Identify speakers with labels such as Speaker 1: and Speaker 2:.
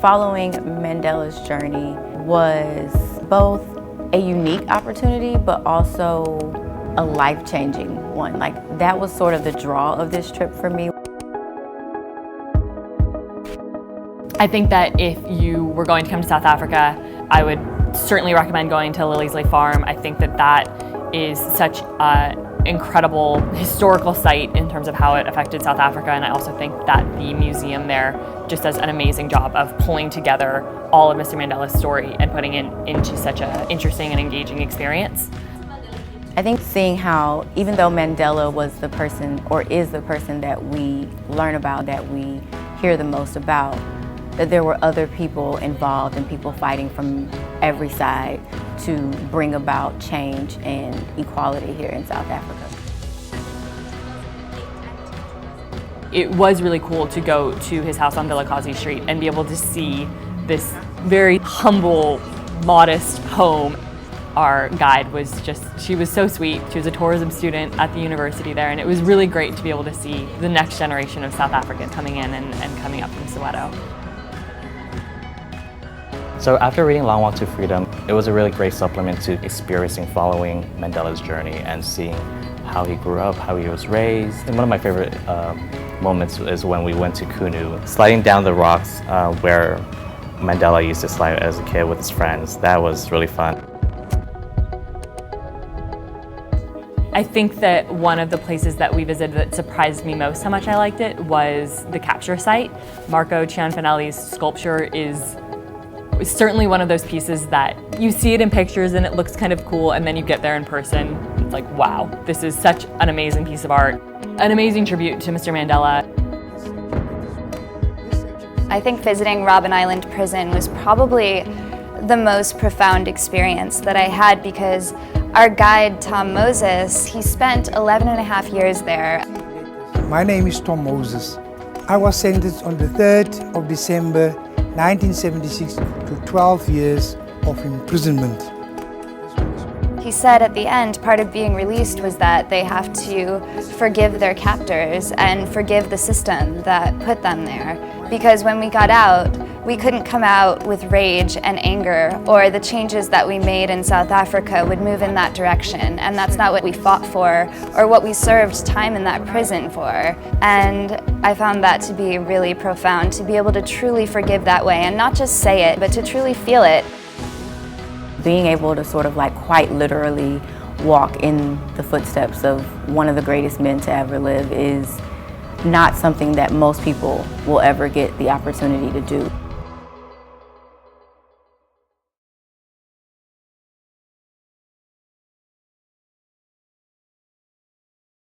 Speaker 1: Following Mandela's journey was both a unique opportunity, but also a life-changing one. Like, that was sort of the draw of this trip for me.
Speaker 2: I think that if you were going to come to South Africa, I would certainly recommend going to Lily's Lake Farm. I think that that is such an incredible historical site in terms of how it affected South Africa, and I also think that the museum there just does an amazing job of pulling together all of Mr. Mandela's story and putting it into such an interesting and engaging experience.
Speaker 1: I think seeing how, even though Mandela was the person, or is the person that we learn about, that we hear the most about, that there were other people involved and people fighting from every side to bring about change and equality here in South Africa.
Speaker 2: It was really cool to go to his house on Vilakazi Street and be able to see this very humble, modest home. Our guide was she was so sweet. She was a tourism student at the university there, and it was really great to be able to see the next generation of South Africans coming in and coming up from Soweto.
Speaker 3: So after reading Long Walk to Freedom, it was a really great supplement to experiencing following Mandela's journey and seeing how he grew up, how he was raised. And one of my favorite moments is when we went to Kunu, sliding down the rocks where Mandela used to slide as a kid with his friends. That was really fun.
Speaker 2: I think that one of the places that we visited that surprised me most how much I liked it was the capture site. Marco Cianfanelli's sculpture is certainly one of those pieces that you see it in pictures and it looks kind of cool, and then you get there in person, it's like, wow, this is such an amazing piece of art. An amazing tribute to Mr. Mandela.
Speaker 4: I think visiting Robben Island prison was probably the most profound experience that I had, because our guide, Tom Moses, he spent 11 and a half years there.
Speaker 5: My name is Tom Moses. I was sentenced on the 3rd of December 1976 to 12 years of imprisonment.
Speaker 4: He said at the end, part of being released was that they have to forgive their captors and forgive the system that put them there. Because when we got out, we couldn't come out with rage and anger, or the changes that we made in South Africa would move in that direction. And that's not what we fought for, or what we served time in that prison for. And I found that to be really profound, to be able to truly forgive that way, and not just say it, but to truly feel it.
Speaker 1: Being able to sort of like quite literally walk in the footsteps of one of the greatest men to ever live is not something that most people will ever get the opportunity to do.